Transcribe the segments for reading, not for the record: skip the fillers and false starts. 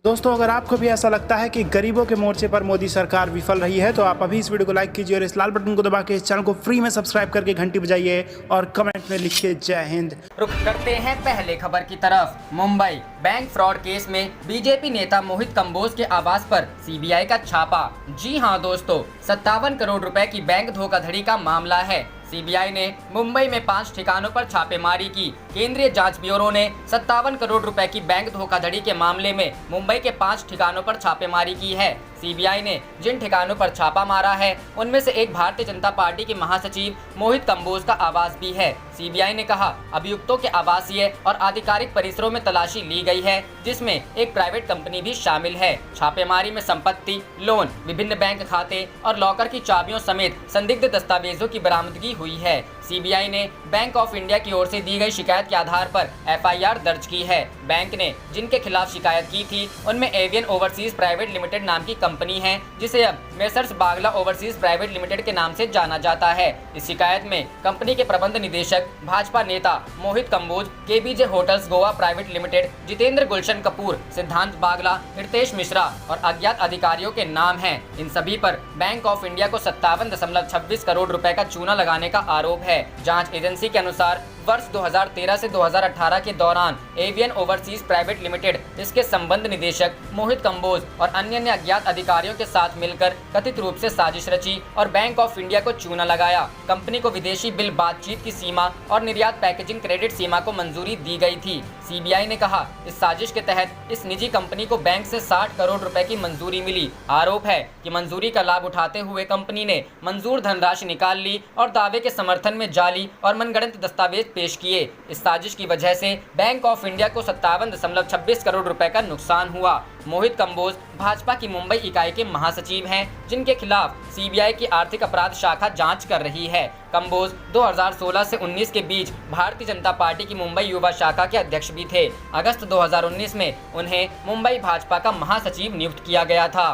दोस्तों, अगर आपको भी ऐसा लगता है कि गरीबों के मोर्चे पर मोदी सरकार विफल रही है तो आप अभी इस वीडियो को लाइक कीजिए और इस लाल बटन को दबा के इस चैनल को फ्री में सब्सक्राइब करके घंटी बजाइए और कमेंट में लिखिए जय हिंद। रुख करते हैं पहले खबर की तरफ। मुंबई बैंक फ्रॉड केस में बीजेपी नेता मोहित कंबोज के आवास पर सीबीआई का छापा। जी हां दोस्तों, 57 करोड़ रुपए की बैंक धोखाधड़ी का मामला है। सीबीआई ने मुंबई में 5 ठिकानों पर छापेमारी की। केंद्रीय जांच ब्यूरो ने 57 करोड़ रुपए की बैंक धोखाधड़ी के मामले में मुंबई के 5 ठिकानों पर छापेमारी की है। सीबीआई ने जिन ठिकानों पर छापा मारा है उनमें से एक भारतीय जनता पार्टी के महासचिव मोहित कंबोज का आवास भी है। सीबीआई ने कहा, अभियुक्तों के आवासीय और आधिकारिक परिसरों में तलाशी ली गई है, जिसमें एक प्राइवेट कंपनी भी शामिल है। छापेमारी में संपत्ति, लोन, विभिन्न बैंक खाते और लॉकर की चाबियों समेत संदिग्ध दस्तावेजों की बरामदगी हुई है। सीबीआई ने बैंक ऑफ इंडिया की ओर से दी गई शिकायत के आधार पर एफआईआर दर्ज की है। बैंक ने जिनके खिलाफ शिकायत की थी उनमें एवियन ओवरसीज प्राइवेट लिमिटेड नाम की कंपनी है, जिसे अब मेसर्स बागला ओवरसीज प्राइवेट लिमिटेड के नाम से जाना जाता है। इस शिकायत में कंपनी के प्रबंध निदेशक भाजपा नेता Mohit Kamboj, KBJ hotels Goa private limited, Jitendra Gulshan Kapoor, Siddhant Bagla, Hitesh Mishra और अज्ञात अधिकारियों के नाम हैं। इन सभी पर बैंक ऑफ इंडिया को 57.26 करोड़ रुपए का चूना लगाने का आरोप है। जांच एजेंसी के अनुसार वर्ष 2013 से 2018 के दौरान एवियन ओवरसीज प्राइवेट लिमिटेड, इसके संबंध निदेशक मोहित कंबोज और अन्य अज्ञात अधिकारियों के साथ मिलकर कथित रूप से साजिश रची और बैंक ऑफ इंडिया को चूना लगाया। कंपनी को विदेशी बिल बातचीत की सीमा और निर्यात पैकेजिंग क्रेडिट सीमा को मंजूरी दी गई थी। सीबीआई ने कहा, इस साजिश के तहत इस निजी कंपनी को बैंक से 60 करोड़ रुपए की मंजूरी मिली। आरोप है कि मंजूरी का लाभ उठाते हुए कंपनी ने मंजूर धनराशि निकाल ली और दावे के समर्थन में जाली और मनगढ़ंत दस्तावेज पेश किए। इस साजिश की वजह से बैंक ऑफ इंडिया को 57.26 करोड़ रुपए का नुकसान हुआ। मोहित कंबोज भाजपा की मुंबई इकाई के महासचिव हैं, जिनके खिलाफ सीबीआई की आर्थिक अपराध शाखा जांच कर रही है। कंबोज 2016 से 19 के बीच भारतीय जनता पार्टी की मुंबई युवा शाखा के अध्यक्ष भी थे। अगस्त 2019 में उन्हें मुंबई भाजपा का महासचिव नियुक्त किया गया था।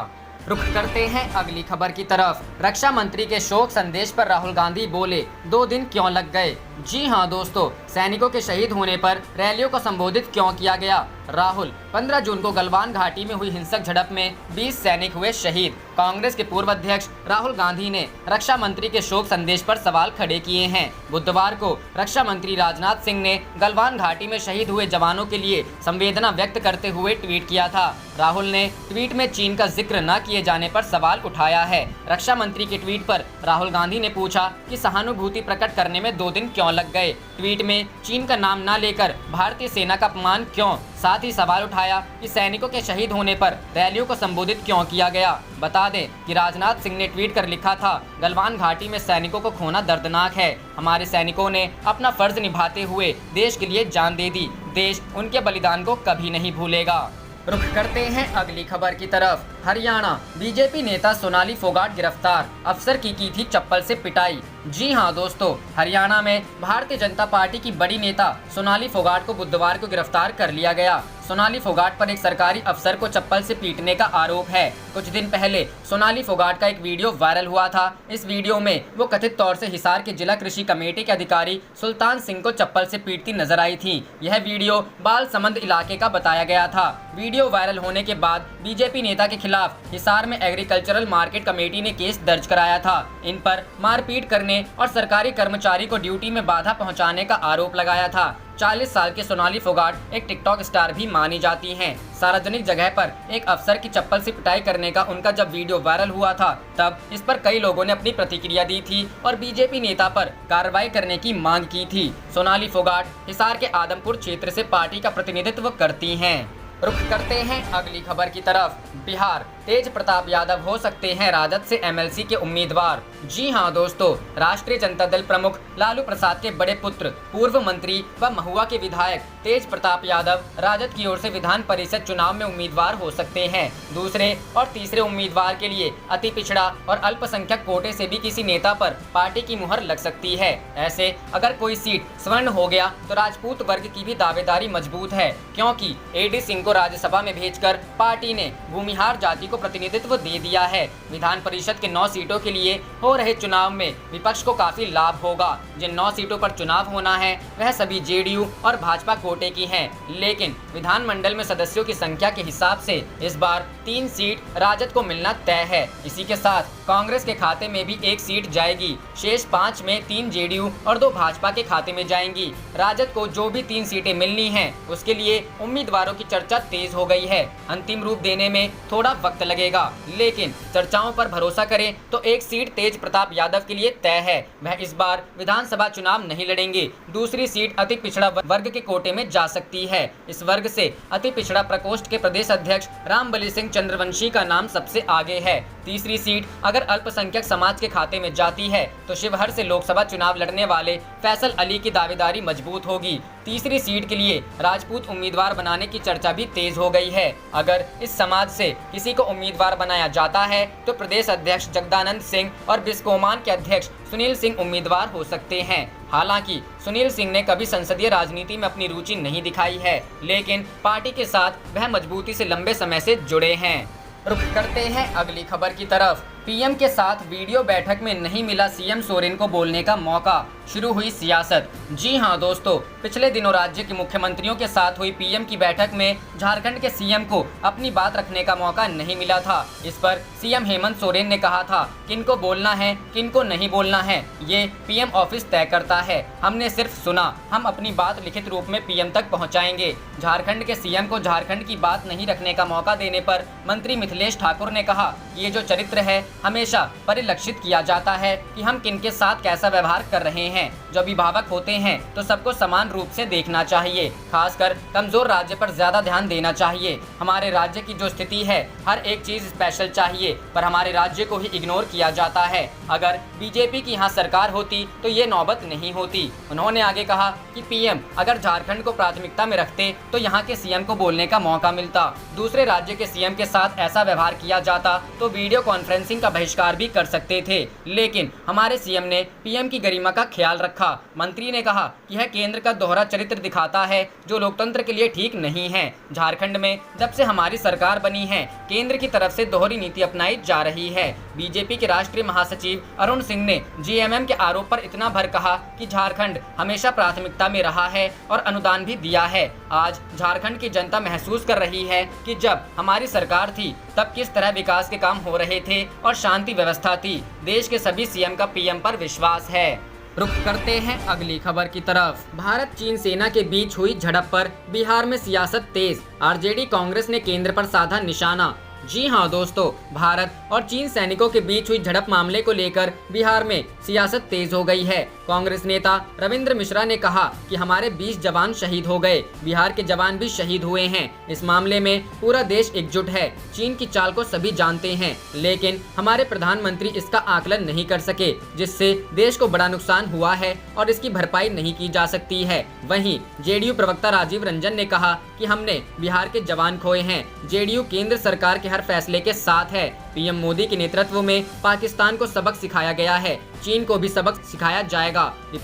रुख करते हैं अगली खबर की तरफ। रक्षा मंत्री के शोक संदेश पर राहुल गांधी बोले, 2 दिन क्यों लग गए। जी हां दोस्तों, सैनिकों के शहीद होने पर रैलियों को संबोधित क्यों किया गया। राहुल, 15 जून को गलवान घाटी में हुई हिंसक झड़प में 20 सैनिक हुए शहीद। कांग्रेस के पूर्व अध्यक्ष राहुल गांधी ने रक्षा मंत्री के शोक संदेश पर सवाल खड़े किए हैं। बुधवार को रक्षा मंत्री राजनाथ सिंह ने गलवान घाटी में शहीद हुए जवानों के लिए संवेदना व्यक्त करते हुए ट्वीट किया था। राहुल ने ट्वीट में चीन का जिक्र न किए जाने पर सवाल उठाया है। रक्षा मंत्री के ट्वीट पर राहुल गांधी ने पूछा कि सहानुभूति प्रकट करने में 2 दिन क्यों लग गए। ट्वीट में चीन का नाम न लेकर भारतीय सेना का अपमान क्यों। साथ ही सवाल उठाया कि सैनिकों के शहीद होने पर रैलियों को संबोधित क्यों किया गया। बता दें कि राजनाथ सिंह ने ट्वीट कर लिखा था, गलवान घाटी में सैनिकों को खोना दर्दनाक है। हमारे सैनिकों ने अपना फर्ज निभाते हुए देश के लिए जान दे दी। देश उनके बलिदान को कभी नहीं भूलेगा। रुख करते हैं अगली खबर की तरफ। हरियाणा बीजेपी नेता सोनाली फोगाट गिरफ्तार, अफसर की थी चप्पल से पिटाई। जी हां दोस्तों, हरियाणा में भारतीय जनता पार्टी की बड़ी नेता सोनाली फोगाट को बुधवार को गिरफ्तार कर लिया गया। सोनाली फोगाट पर एक सरकारी अफसर को चप्पल से पीटने का आरोप है। कुछ दिन पहले सोनाली फोगाट का एक वीडियो वायरल हुआ था। इस वीडियो में वो कथित तौर से हिसार के जिला कृषि कमेटी के अधिकारी सुल्तान सिंह को चप्पल से पीटती नजर आई थी। यह वीडियो बालसमंद इलाके का बताया गया था। वीडियो वायरल होने के बाद बीजेपी नेता के खिलाफ हिसार में एग्रीकल्चरल मार्केट कमेटी ने केस दर्ज कराया था। इन पर मारपीट करने और सरकारी कर्मचारी को ड्यूटी में बाधा पहुंचाने का आरोप लगाया था। 40 साल के सोनाली फोगाट एक टिकटॉक स्टार भी मानी जाती हैं। सार्वजनिक जगह पर एक अफसर की चप्पल से पिटाई करने का उनका जब वीडियो वायरल हुआ था, तब इस पर कई लोगों ने अपनी प्रतिक्रिया दी थी और बीजेपी नेता पर कार्रवाई करने की मांग की थी। सोनाली फोगाट हिसार के आदमपुर क्षेत्र से पार्टी का प्रतिनिधित्व करती हैं। रुख करते हैं अगली खबर की तरफ। बिहार, तेज प्रताप यादव हो सकते हैं राजद से एमएलसी के उम्मीदवार। जी हां दोस्तों, राष्ट्रीय जनता दल प्रमुख लालू प्रसाद के बड़े पुत्र, पूर्व मंत्री व महुआ के विधायक तेज प्रताप यादव राजद की ओर से विधान परिषद चुनाव में उम्मीदवार हो सकते हैं। दूसरे और तीसरे उम्मीदवार के लिए अति पिछड़ा और अल्पसंख्यक कोटे से भी किसी नेता पर पार्टी की मुहर लग सकती है। ऐसे अगर कोई सीट स्वर्ण हो गया तो राजपूत वर्ग की भी दावेदारी मजबूत है, क्योंकि एडी सिंह को राज्यसभा में भेजकर पार्टी ने भूमिहार जाति को प्रतिनिधित्व दे दिया है। विधान परिषद के 9 सीटों के लिए हो रहे चुनाव में विपक्ष को काफी लाभ होगा। जिन 9 सीटों पर चुनाव होना है वह सभी जेडीयू और भाजपा कोटे कोटे की हैं, लेकिन विधानमंडल में सदस्यों की संख्या के हिसाब से इस बार 3 सीट राजद को मिलना तय है। इसी के साथ कांग्रेस के खाते में भी 1 सीट जाएगी। शेष 5 में 3 जेडीयू और 2 भाजपा के खाते में जाएंगी। राजद को जो भी 3 सीटें मिलनी हैं, उसके लिए उम्मीदवारों की चर्चा तेज हो गई है। अंतिम रूप देने में थोड़ा वक्त लगेगा, लेकिन चर्चाओं पर भरोसा करें तो 1 सीट तेज प्रताप यादव के लिए तय है। वह इस बार विधानसभा चुनाव नहीं लड़ेंगे। दूसरी सीट अति पिछड़ा वर्ग के कोटे में जा सकती है। इस वर्ग से अति पिछड़ा प्रकोष्ठ के प्रदेश अध्यक्ष रामबली सिंह चंद्रवंशी का नाम सबसे आगे है। तीसरी सीट अगर अल्पसंख्यक समाज के खाते में जाती है तो शिवहर से लोकसभा चुनाव लड़ने वाले फैसल अली की दावेदारी मजबूत होगी। तीसरी सीट के लिए राजपूत उम्मीदवार बनाने की चर्चा भी तेज हो गई है। अगर इस समाज से किसी को उम्मीदवार बनाया जाता है तो प्रदेश अध्यक्ष जगदानंद सिंह और बिस्कोमान के अध्यक्ष सुनील सिंह उम्मीदवार हो सकते हैं। हालांकि सुनील सिंह ने कभी संसदीय राजनीति में अपनी रुचि नहीं दिखाई है, लेकिन पार्टी के साथ वह मजबूती से लंबे समय से जुड़े हैं। रुक करते हैं अगली खबर की तरफ। पीएम के साथ वीडियो बैठक में नहीं मिला सीएम सोरेन को बोलने का मौका, शुरू हुई सियासत। जी हां दोस्तों, पिछले दिनों राज्य के मुख्यमंत्रियों के साथ हुई पीएम की बैठक में झारखंड के सीएम को अपनी बात रखने का मौका नहीं मिला था। इस पर सीएम हेमंत सोरेन ने कहा था किनको बोलना है किनको नहीं बोलना है ये पीएम ऑफिस तय करता है। हमने सिर्फ सुना, हम अपनी बात लिखित रूप में पीएम तक पहुँचाएंगे। झारखंड के सीएम को झारखंड की बात नहीं रखने का मौका देने पर मंत्री मिथिलेश ठाकुर ने कहा ये जो चरित्र है हमेशा परिलक्षित किया जाता है कि हम किनके साथ कैसा व्यवहार कर रहे हैं। जो अभिभावक होते हैं तो सबको समान रूप से देखना चाहिए, खासकर कमजोर राज्य पर ज्यादा ध्यान देना चाहिए। हमारे राज्य की जो स्थिति है हर एक चीज स्पेशल चाहिए, पर हमारे राज्य को ही इग्नोर किया जाता है। अगर बीजेपी की यहाँ सरकार होती तो ये नौबत नहीं होती। उन्होंने आगे कहा कि पीएम अगर झारखंड को प्राथमिकता में रखते तो यहाँ के सीएम को बोलने का मौका मिलता। दूसरे राज्य के सीएम के साथ ऐसा व्यवहार किया जाता तो वीडियो कॉन्फ्रेंसिंग का बहिष्कार भी कर सकते थे, लेकिन हमारे सीएम ने पीएम की गरिमा का ख्याल रखा। मंत्री ने कहा कि यह केंद्र का दोहरा चरित्र दिखाता है जो लोकतंत्र के लिए ठीक नहीं है। झारखंड में जब से हमारी सरकार बनी है केंद्र की तरफ से दोहरी नीति अपनाई जा रही है। बीजेपी के राष्ट्रीय महासचिव अरुण सिंह ने जीएमएम के आरोप पर इतना भर कहा कि झारखंड हमेशा प्राथमिकता में रहा है और अनुदान भी दिया है। आज झारखंड की जनता महसूस कर रही है कि जब हमारी सरकार थी तब किस तरह विकास के काम हो रहे थे और शांति व्यवस्था थी। देश के सभी सीएम का पीएम पर विश्वास है। रुक करते हैं अगली खबर की तरफ। भारत चीन सेना के बीच हुई झड़प पर बिहार में सियासत तेज, आरजेडी कांग्रेस ने केंद्र पर साधा निशाना। जी हां दोस्तों, भारत और चीन सैनिकों के बीच हुई झड़प मामले को लेकर बिहार में सियासत तेज हो गई है। कांग्रेस नेता रविंद्र मिश्रा ने कहा कि हमारे 20 जवान शहीद हो गए, बिहार के जवान भी शहीद हुए हैं। इस मामले में पूरा देश एकजुट है। चीन की चाल को सभी जानते हैं, लेकिन हमारे प्रधानमंत्री इसका आकलन नहीं कर सके, जिससे देश को बड़ा नुकसान हुआ है और इसकी भरपाई नहीं की जा सकती है। वहीं जेडीयू प्रवक्ता राजीव रंजन ने कहा कि हमने बिहार के जवान खोए हैं। जेडीयू केंद्र सरकार के हर फैसले के साथ है। पीएम मोदी के नेतृत्व में पाकिस्तान को सबक सिखाया गया है, चीन को भी सबक सिखाया जाएगा।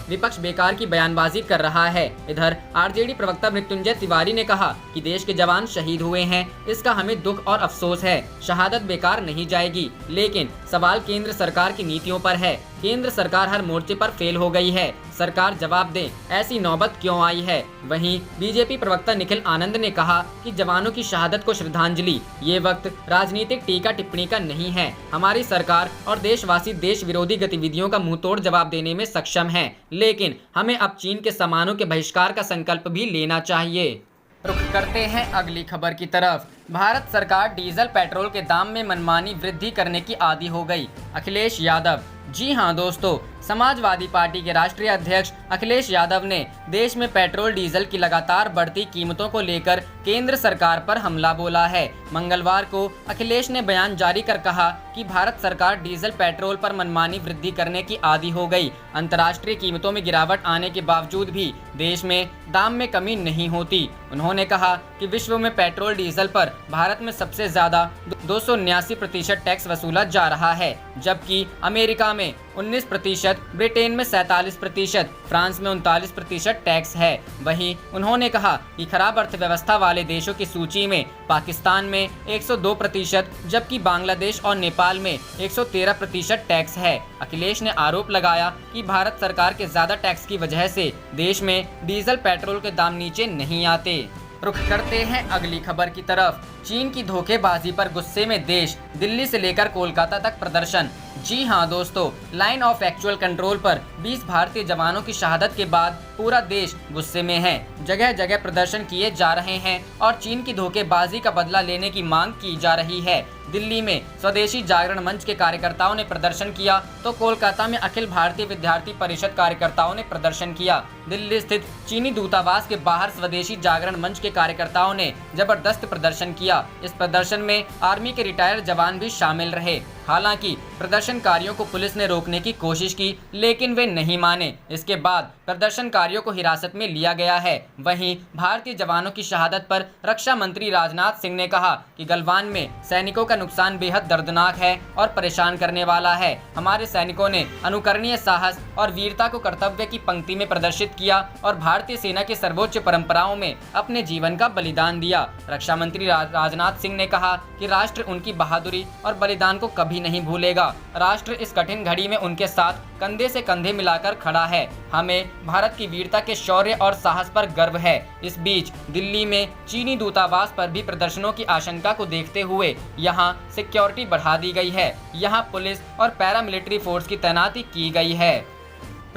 विपक्ष बेकार की बयानबाजी कर रहा है। इधर आरजेडी प्रवक्ता मृत्युंजय तिवारी ने कहा कि देश के जवान शहीद हुए हैं, इसका हमें दुख और अफसोस है। शहादत बेकार नहीं जाएगी, लेकिन सवाल केंद्र सरकार की नीतियों पर है। केंद्र सरकार हर मोर्चे पर फेल हो गई है। सरकार जवाब दे, ऐसी नौबत क्यों आई है। वहीं बीजेपी प्रवक्ता निखिल आनंद ने कहा कि जवानों की शहादत को श्रद्धांजलि, ये वक्त राजनीतिक टीका टिप्पणी का नहीं है। हमारी सरकार और देशवासी देश विरोधी गतिविधियों का मुंहतोड़ जवाब देने में सक्षम है, लेकिन हमें अब चीन के सामानों के बहिष्कार का संकल्प भी लेना चाहिए। रुख करते हैं अगली खबर की तरफ। भारत सरकार डीजल पेट्रोल के दाम में मनमानी वृद्धि करने की आदी हो गई, अखिलेश यादव। जी हां दोस्तों, समाजवादी पार्टी के राष्ट्रीय अध्यक्ष अखिलेश यादव ने देश में पेट्रोल डीजल की लगातार बढ़ती कीमतों को लेकर केंद्र सरकार पर हमला बोला है। मंगलवार को अखिलेश ने बयान जारी कर कहा कि भारत सरकार डीजल पेट्रोल पर मनमानी वृद्धि करने की आदी हो गई। अंतर्राष्ट्रीय कीमतों में गिरावट आने के बावजूद भी देश में दाम में कमी नहीं होती। उन्होंने कहा कि विश्व में पेट्रोल डीजल पर भारत में सबसे ज्यादा 279% टैक्स वसूला जा रहा है, जबकि अमेरिका में 19%, ब्रिटेन में 47%, फ्रांस में 39% टैक्स है। वहीं उन्होंने कहा कि खराब अर्थव्यवस्था वाले देशों की सूची में पाकिस्तान में 102%, जबकि बांग्लादेश और नेपाल में 113% टैक्स है। अखिलेश ने आरोप लगाया कि भारत सरकार के ज्यादा टैक्स की वजह से देश में डीजल पेट्रोल के दाम नीचे नहीं आते। रुख करते हैं अगली खबर की तरफ। चीन की धोखेबाजी पर गुस्से में देश, दिल्ली से लेकर कोलकाता तक प्रदर्शन। जी हां दोस्तों, लाइन ऑफ एक्चुअल कंट्रोल पर 20 भारतीय जवानों की शहादत के बाद पूरा देश गुस्से में है। जगह जगह प्रदर्शन किए जा रहे हैं और चीन की धोखेबाजी का बदला लेने की मांग की जा रही है। दिल्ली में स्वदेशी जागरण मंच के कार्यकर्ताओं ने प्रदर्शन किया तो कोलकाता में अखिल भारतीय विद्यार्थी परिषद कार्यकर्ताओं ने प्रदर्शन किया। दिल्ली स्थित चीनी दूतावास के बाहर स्वदेशी जागरण मंच के कार्यकर्ताओं ने जबरदस्त प्रदर्शन किया। इस प्रदर्शन में आर्मी के रिटायर्ड जवान भी शामिल रहे। हालांकि प्रदर्शनकारियों को पुलिस ने रोकने की कोशिश की, लेकिन वे नहीं माने। इसके बाद प्रदर्शनकारियों को हिरासत में लिया गया है। वहीं भारतीय जवानों की शहादत पर रक्षा मंत्री राजनाथ सिंह ने कहा कि गलवान में सैनिकों का नुकसान बेहद दर्दनाक है और परेशान करने वाला है। हमारे सैनिकों ने अनुकरणीय साहस और वीरता को कर्तव्य की पंक्ति में प्रदर्शित किया और भारतीय सेना की सर्वोच्च परंपराओं में अपने जीवन का बलिदान दिया। रक्षा मंत्री राजनाथ सिंह ने कहा कि राष्ट्र उनकी बहादुरी और बलिदान को कभी नहीं भूलेगा। राष्ट्र इस कठिन घड़ी में उनके साथ कंधे से कंधे मिलाकर खड़ा है। हमें भारत की वीरता के शौर्य और साहस पर गर्व है। इस बीच दिल्ली में चीनी दूतावास पर भी प्रदर्शनों की आशंका को देखते हुए यहां सिक्योरिटी बढ़ा दी गई है। यहां पुलिस और पैरामिलिट्री फोर्स की तैनाती की गई है।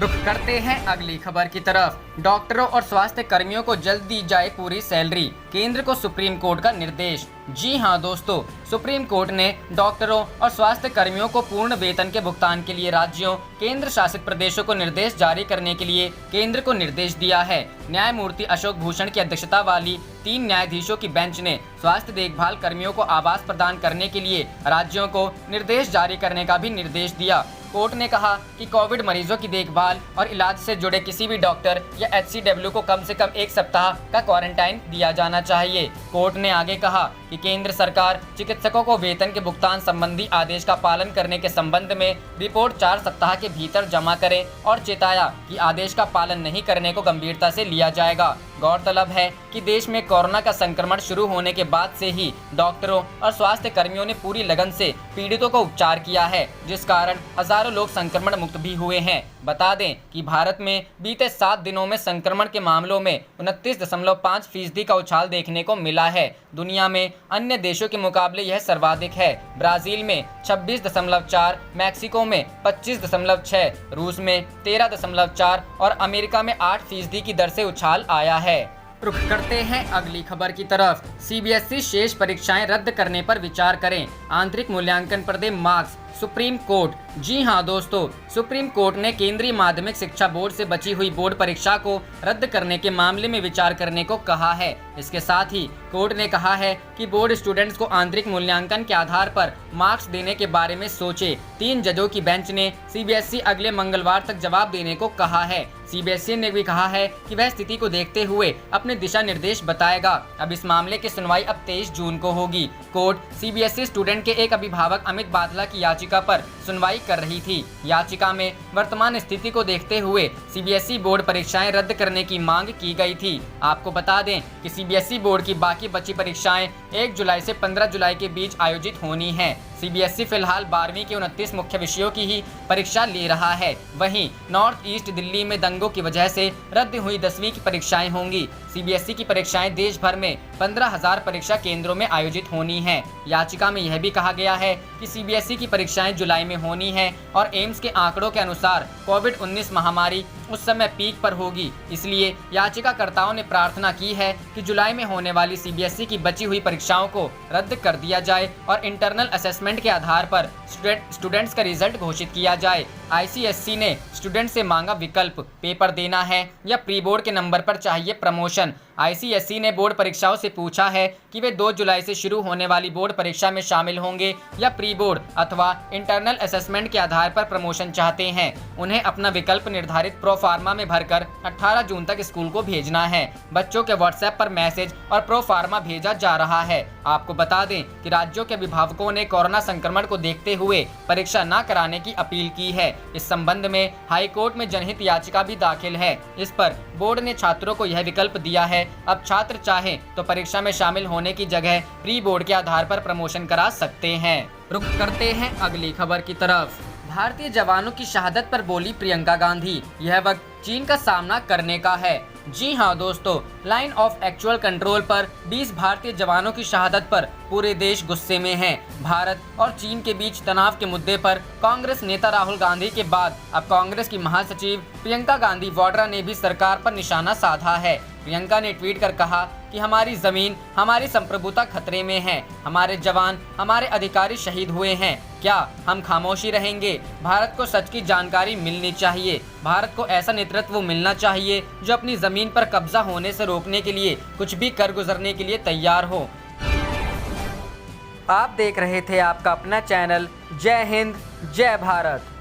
रुख करते हैं अगली खबर की तरफ। डॉक्टरों और स्वास्थ्य कर्मियों को जल्द दी जाए पूरी सैलरी, केंद्र को सुप्रीम कोर्ट का निर्देश। जी हां दोस्तों, सुप्रीम कोर्ट ने डॉक्टरों और स्वास्थ्य कर्मियों को पूर्ण वेतन के भुगतान के लिए राज्यों, केंद्र शासित प्रदेशों को निर्देश जारी करने के लिए केंद्र को निर्देश दिया है। न्यायमूर्ति अशोक भूषण की अध्यक्षता वाली 3 न्यायाधीशों की बेंच ने स्वास्थ्य देखभाल कर्मियों को आवास प्रदान करने के लिए राज्यों को निर्देश जारी करने का भी निर्देश दिया। कोर्ट ने कहा कि कोविड मरीजों की देखभाल और इलाज से जुड़े किसी भी डॉक्टर या HCW को कम से कम 1 सप्ताह का क्वारंटाइन दिया जाना चाहिए। कोर्ट ने आगे कहा कि केंद्र सरकार चिकित्सकों को वेतन के भुगतान संबंधी आदेश का पालन करने के संबंध में रिपोर्ट 4 सप्ताह के भीतर जमा करे और चेताया कि आदेश का पालन नहीं करने को गंभीरता से लिया जाएगा। गौरतलब है कि देश में कोरोना का संक्रमण शुरू होने के बाद से ही डॉक्टरों और स्वास्थ्य कर्मियों ने पूरी लगन से पीड़ितों को उपचार किया है, जिस कारण हजारों लोग संक्रमण मुक्त भी हुए हैं। बता दें कि भारत में बीते 7 दिनों में संक्रमण के मामलों में 29.5% का उछाल देखने को मिला है। दुनिया में अन्य देशों के मुकाबले यह सर्वाधिक है। ब्राजील में 26.4, मैक्सिको में 25.6, रूस में 13.4 और अमेरिका में 8% की दर से उछाल आया है। रुख करते हैं अगली खबर की तरफ। CBSE शेष परीक्षाएं रद्द करने पर विचार करें, आंतरिक मूल्यांकन पर दे मार्क्स, सुप्रीम कोर्ट। जी हां दोस्तों, सुप्रीम कोर्ट ने केंद्रीय माध्यमिक शिक्षा बोर्ड से बची हुई बोर्ड परीक्षा को रद्द करने के मामले में विचार करने को कहा है। इसके साथ ही कोर्ट ने कहा है कि बोर्ड स्टूडेंट्स को आंतरिक मूल्यांकन के आधार पर मार्क्स देने के बारे में सोचे। 3 जजों की बेंच ने CBSE अगले मंगलवार तक जवाब देने को कहा है। CBSE ने भी कहा है कि वह स्थिति को देखते हुए अपने दिशा निर्देश बताएगा। अब इस मामले की सुनवाई अब 23 जून को होगी। कोर्ट CBSE स्टूडेंट के एक अभिभावक अमित बाथला की याचिका पर सुनवाई कर रही थी। याचिका में वर्तमान स्थिति को देखते हुए CBSE बोर्ड परीक्षाएं रद्द करने की मांग की गई थी। आपको बता दें कि CBSE बोर्ड की बाकी बची परीक्षाएं 1 जुलाई से 15 जुलाई के बीच आयोजित होनी हैं। CBSE फिलहाल 12वीं के 29 मुख्य विषयों की ही परीक्षा ले रहा है। वहीं नॉर्थ ईस्ट दिल्ली में दंगों की वजह से रद्द हुई 10वीं की परीक्षाएं होंगी। CBSE की परीक्षाएं देश भर में 15,000 परीक्षा केंद्रों में आयोजित होनी है। याचिका में यह भी कहा गया है कि CBSE की परीक्षाएं जुलाई में होनी है और एम्स के आंकड़ों के अनुसार कोविड-19 महामारी उस समय पीक पर होगी। इसलिए याचिकाकर्ताओं ने प्रार्थना की है कि जुलाई में होने वाली CBSE की बची हुई परीक्षाओं को रद्द कर दिया जाए और इंटरनल असेसमेंट के आधार पर स्टूडेंट्स का रिजल्ट घोषित किया जाए। ICSE ने स्टूडेंट से मांगा विकल्प, पेपर देना है या प्री बोर्ड के नंबर पर चाहिए प्रमोशन। ICSE ने बोर्ड परीक्षाओं से पूछा है कि वे 2 जुलाई से शुरू होने वाली बोर्ड परीक्षा में शामिल होंगे या प्री बोर्ड अथवा इंटरनल असेसमेंट के आधार पर प्रमोशन चाहते हैं। उन्हें अपना विकल्प निर्धारित प्रोफार्मा में भरकर 18 जून तक स्कूल को भेजना है। बच्चों के व्हाट्सएप पर मैसेज और प्रोफार्मा भेजा जा रहा है। आपको बता दें कि राज्यों के अभिभावकों ने कोरोना संक्रमण को देखते हुए परीक्षा न कराने की अपील की है। इस संबंध में हाई कोर्ट में जनहित याचिका भी दाखिल है। इस पर बोर्ड ने छात्रों को यह विकल्प दिया है। अब छात्र चाहें तो परीक्षा में शामिल होने की जगह प्री बोर्ड के आधार पर प्रमोशन करा सकते हैं। रुक करते हैं अगली खबर की तरफ। भारतीय जवानों की शहादत पर बोली प्रियंका गांधी, यह वक्त चीन का सामना करने का है। जी हां दोस्तों, लाइन ऑफ एक्चुअल कंट्रोल पर 20 भारतीय जवानों की शहादत पर पूरे देश गुस्से में है। भारत और चीन के बीच तनाव के मुद्दे पर कांग्रेस नेता राहुल गांधी के बाद अब कांग्रेस की महासचिव प्रियंका गांधी वाड्रा ने भी सरकार पर निशाना साधा है। प्रियंका ने ट्वीट कर कहा कि हमारी जमीन, हमारी संप्रभुता खतरे में है। हमारे जवान, हमारे अधिकारी शहीद हुए हैं। क्या हम खामोशी रहेंगे? भारत को सच की जानकारी मिलनी चाहिए। भारत को ऐसा नेतृत्व मिलना चाहिए जो अपनी जमीन पर कब्जा होने से रोकने के लिए कुछ भी कर गुजरने के लिए तैयार हो। आप देख रहे थे आपका अपना चैनल जय हिंद जय भारत।